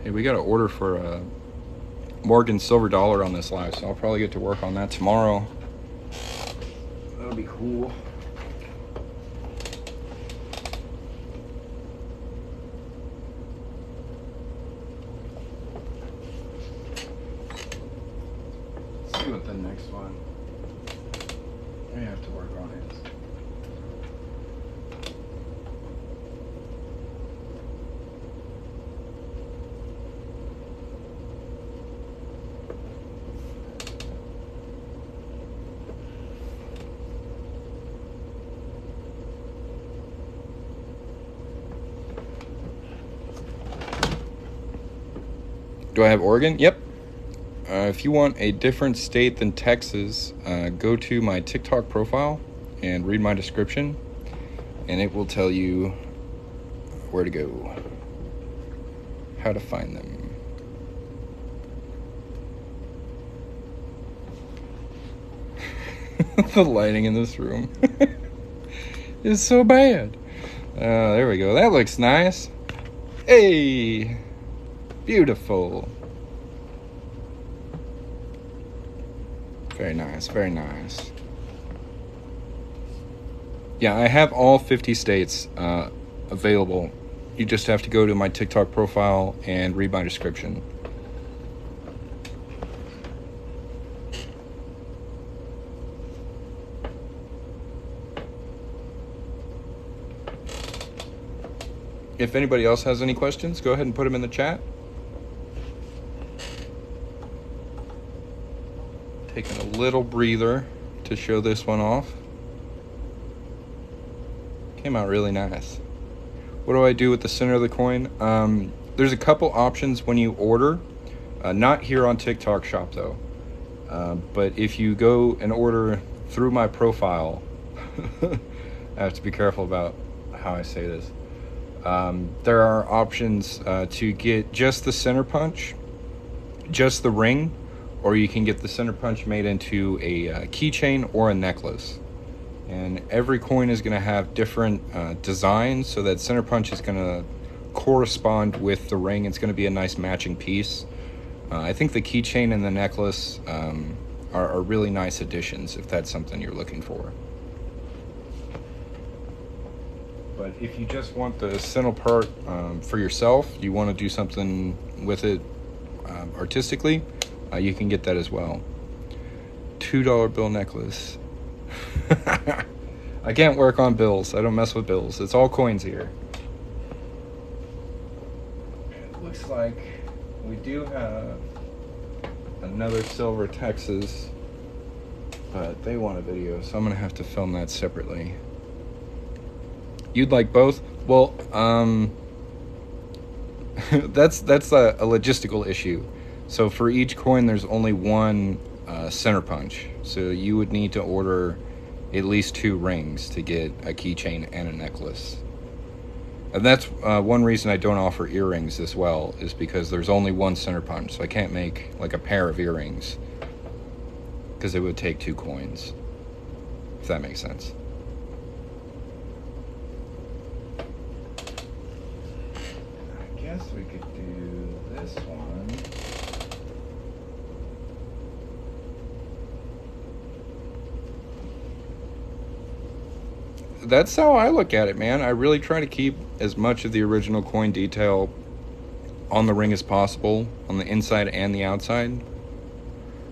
Hey, we got an order for a Morgan silver dollar on this live, so I'll probably get to work on that tomorrow. That'll be cool. See what the next one I have to work on is. Do I have Oregon? Yep. If you want a different state than Texas, go to my TikTok profile and read my description, and it will tell you where to go, how to find them. The lighting in this room is so bad. There we go. That looks nice. Hey, beautiful. Very nice, very nice. Yeah, I have all 50 states available. You just have to go to my TikTok profile and read my description. If anybody else has any questions, go ahead and put them in the chat. Taking a little breather to show this one off. Came out really nice. What do I do with the center of the coin? There's a couple options when you order. Not here on TikTok Shop though. But if you go and order through my profile, I have to be careful about how I say this. There are options to get just the center punch, just the ring, or you can get the center punch made into a keychain or a necklace. And every coin is going to have different designs, so that center punch is going to correspond with the ring. It's going to be a nice matching piece. I think the keychain and the necklace are really nice additions if that's something you're looking for. But if you just want the center part for yourself, you want to do something with it artistically, you can get that as well. $2 bill necklace. I can't work on bills. I don't mess with bills. It's all coins here. It looks like we do have another silver Texas, but they want a video, so I'm gonna have to film that separately. You'd like both? Well, that's a logistical issue. So for each coin, there's only one center punch. So you would need to order at least 2 rings to get a keychain and a necklace. And that's one reason I don't offer earrings as well, is because there's only one center punch. So I can't make like a pair of earrings because it would take 2 coins, if that makes sense. I guess we could do this one. That's how I look at it, man. I really try to keep as much of the original coin detail on the ring as possible, on the inside and the outside.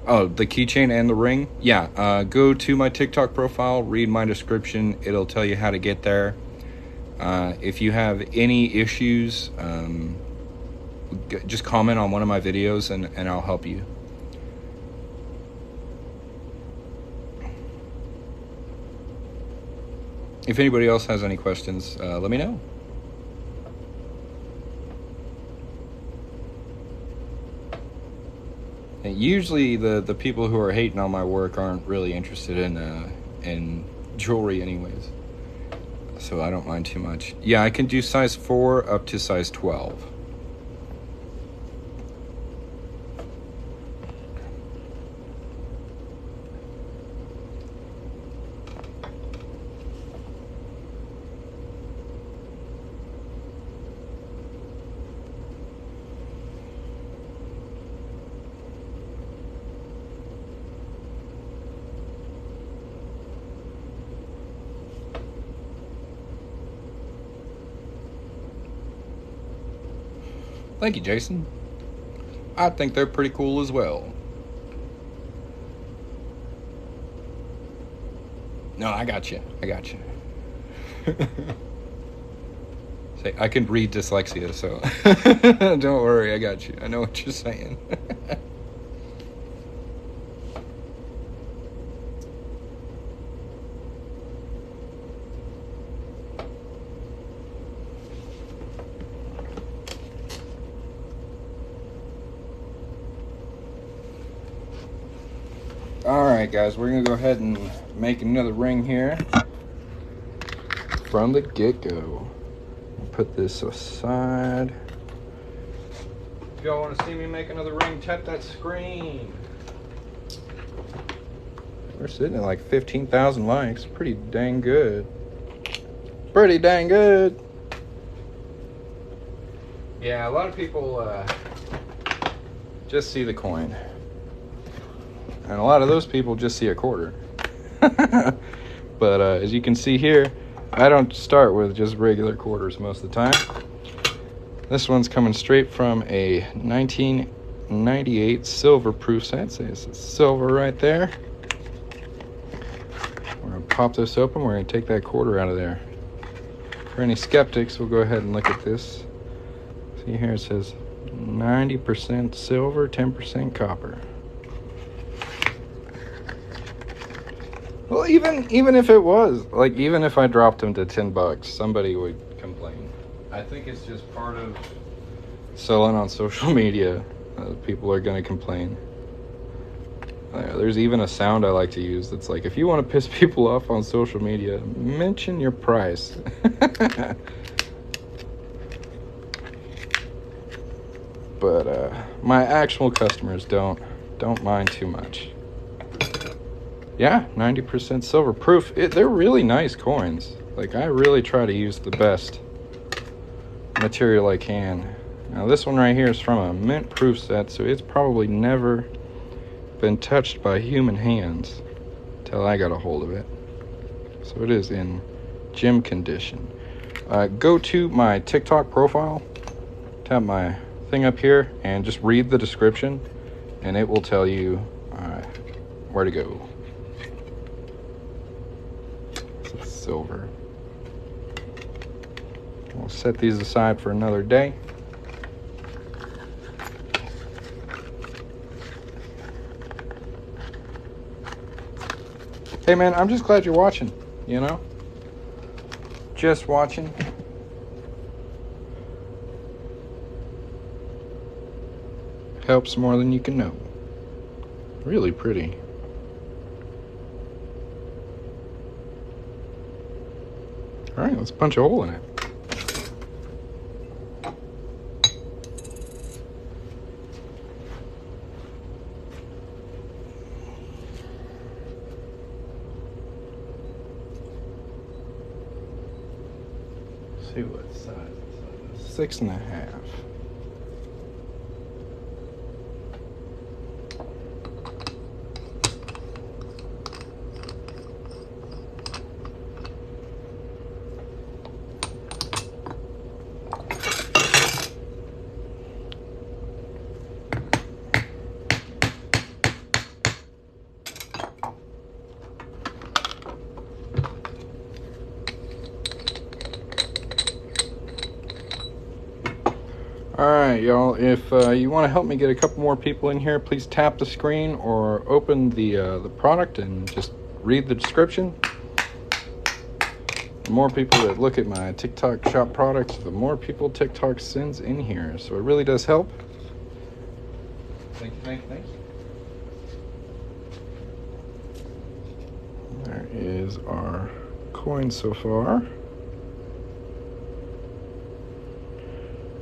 Oh, the keychain and the ring? Yeah, go to my TikTok profile, read my description. It'll tell you how to get there. If you have any issues, just comment on one of my videos and I'll help you. If anybody else has any questions, let me know. And usually the people who are hating on my work aren't really interested in jewelry anyways. So I don't mind too much. Yeah, I can do size 4 up to size 12. Thank you, Jason. I think they're pretty cool as well. No, I got you. Say, I can read dyslexia, so don't worry, I got you. I know what you're saying. Alright guys, we're going to go ahead and make another ring here from the get-go. Put this aside. If y'all want to see me make another ring, tap that screen. We're sitting at like 15,000 likes. Pretty dang good. Pretty dang good. Yeah, a lot of people just see the coin. And a lot of those people just see a quarter. But as you can see here, I don't start with just regular quarters most of the time. This one's coming straight from a 1998 silver proof set. So it's silver right there. We're going to pop this open. We're going to take that quarter out of there. For any skeptics, we'll go ahead and look at this. See here, it says 90% silver, 10% copper. Well, even if it was, like, even if I dropped them to $10, somebody would complain. I think it's just part of selling on social media. People are going to complain. There's even a sound I like to use that's like, if you want to piss people off on social media, mention your price. But my actual customers don't mind too much. Yeah, 90% silver proof. They're really nice coins. Like, I really try to use the best material I can. Now this one right here is from a mint proof set, so it's probably never been touched by human hands till I got a hold of it. So it is in gem condition. Go to my TikTok profile, tap my thing up here, and just read the description, and it will tell you where to go. It's silver. We'll set these aside for another day. Hey man, I'm just glad you're watching, you know? Just watching. Helps more than you can know. Really pretty. Alright, let's punch a hole in it. See what size this is. 6.5. Alright, y'all, if you want to help me get a couple more people in here, please tap the screen or open the product and just read the description. The more people that look at my TikTok shop products, the more people TikTok sends in here. So it really does help. Thank you, thank you, thank you. There is our coin so far.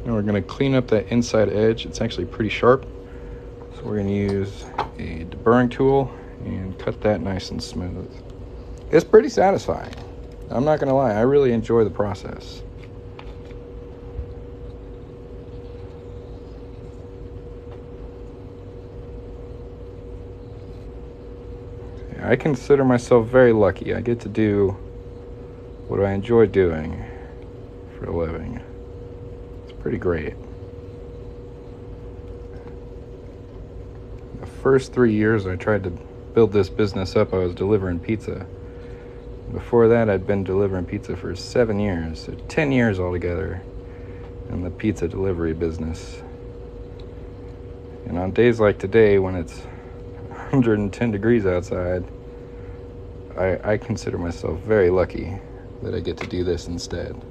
Now we're going to clean up that inside edge. It's actually pretty sharp. So we're going to use a deburring tool and cut that nice and smooth. It's pretty satisfying. I'm not going to lie. I really enjoy the process. I consider myself very lucky. I get to do what I enjoy doing for a living. Pretty great. The first 3 years I tried to build this business up, I was delivering pizza. Before that, I'd been delivering pizza for 7 years, so 10 years altogether in the pizza delivery business. And on days like today, when it's 110 degrees outside, I consider myself very lucky that I get to do this instead.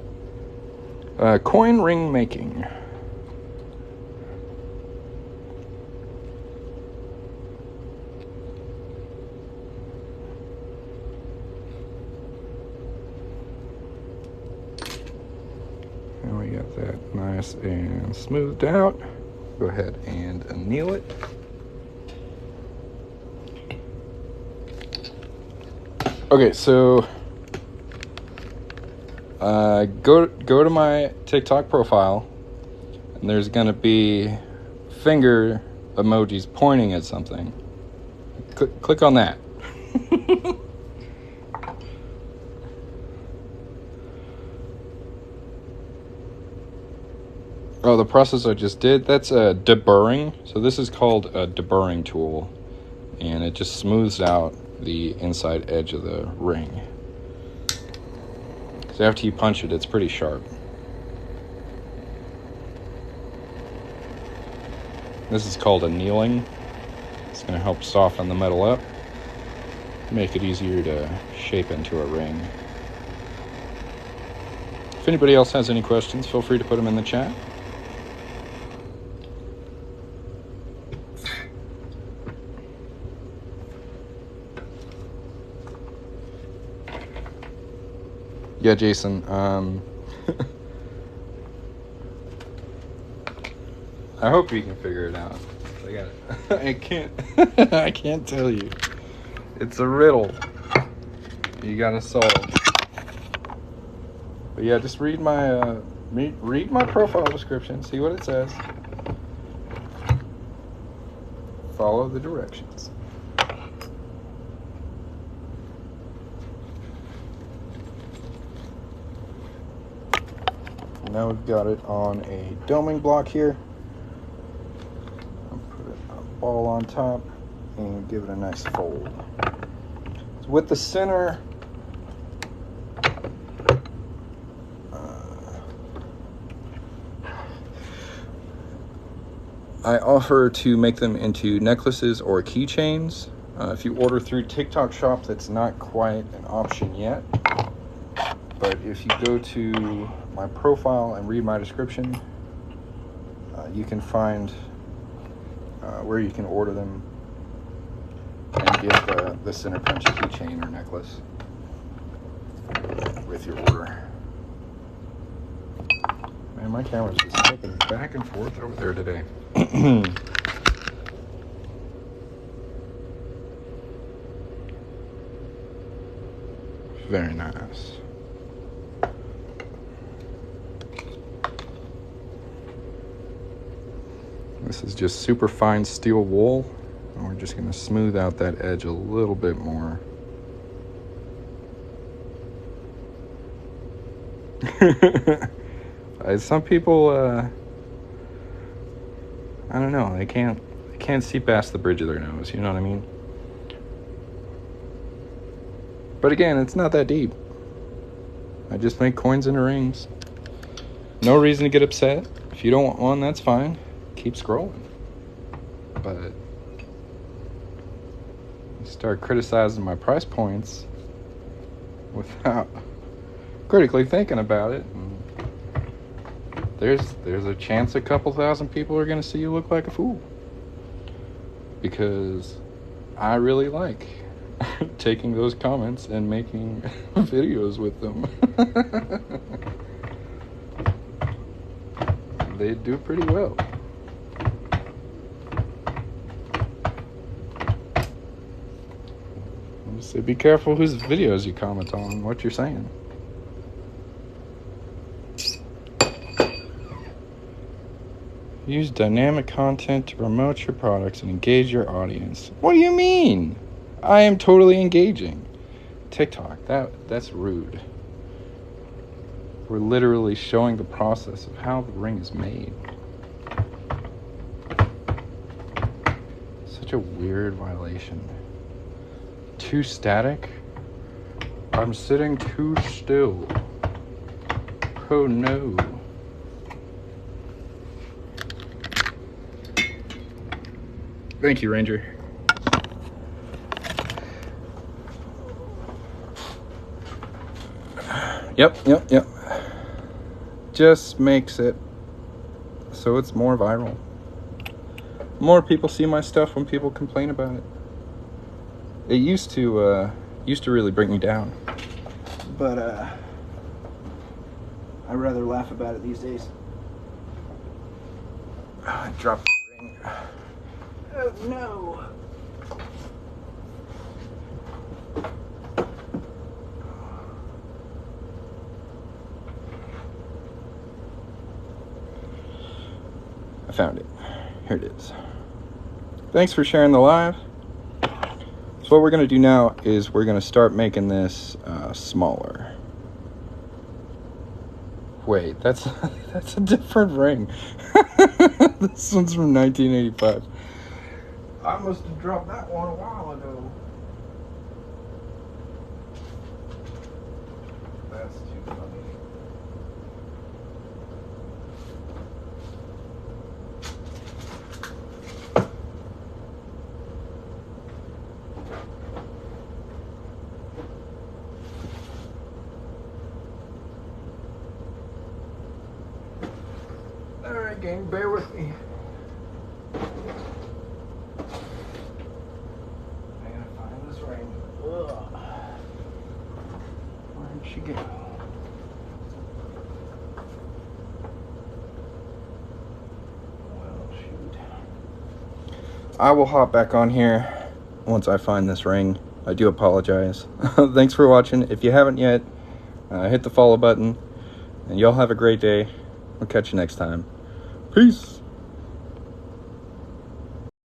Coin ring making. And we got that nice and smoothed out. Go ahead and anneal it. Okay, so go to my TikTok profile, and there's gonna be finger emojis pointing at something. Click on that. Oh, the process I just did, that's a deburring. So this is called a deburring tool, and it just smooths out the inside edge of the ring. So after you punch it, it's pretty sharp. This is called annealing. It's going to help soften the metal up, make it easier to shape into a ring. If anybody else has any questions, feel free to put them in the chat. Yeah, Jason. I hope you can figure it out. I got it. I can't. I can't tell you. It's a riddle. You gotta solve. But yeah, just read my profile description. See what it says. Follow the directions. Now we've got it on a doming block here. I'll put a ball on top and give it a nice fold. So with the center, I offer to make them into necklaces or keychains. If you order through TikTok Shop, that's not quite an option yet. But if you go to my profile and read my description, you can find where you can order them and get the center punch keychain or necklace with your order. Man, my camera's just flipping back and forth over there today. Very nice. This is just super fine steel wool, and we're just going to smooth out that edge a little bit more. Some people, I don't know, they can't see past the bridge of their nose, you know what I mean? But again, it's not that deep. I just make coins into rings. No reason to get upset. If you don't want one, that's fine. Keep scrolling. But you start criticizing my price points without critically thinking about it, and there's a chance a couple thousand people are going to see you look like a fool, because I really like taking those comments and making videos with them. They do pretty well. So be careful whose videos you comment on, what you're saying. Use dynamic content to promote your products and engage your audience. What do you mean? I am totally engaging. TikTok, that's rude. We're literally showing the process of how the ring is made. Such a weird violation. Too static? I'm sitting too still. Oh no. Thank you, Ranger. Yep. Just makes it so it's more viral. More people see my stuff when people complain about it. It used to really bring me down. But I'd rather laugh about it these days. I dropped the ring. Oh no. I found it. Here it is. Thanks for sharing the live. So what we're going to do now is we're going to start making this smaller. Wait, that's a different ring. This one's from 1985. I must have dropped that one a while ago. That's too funny. Alright, gang, bear with me. I gotta find this ring. Ugh. Where'd she go? I will hop back on here once I find this ring. I do apologize. Thanks for watching. If you haven't yet, hit the follow button. And y'all have a great day. We'll catch you next time. Peace.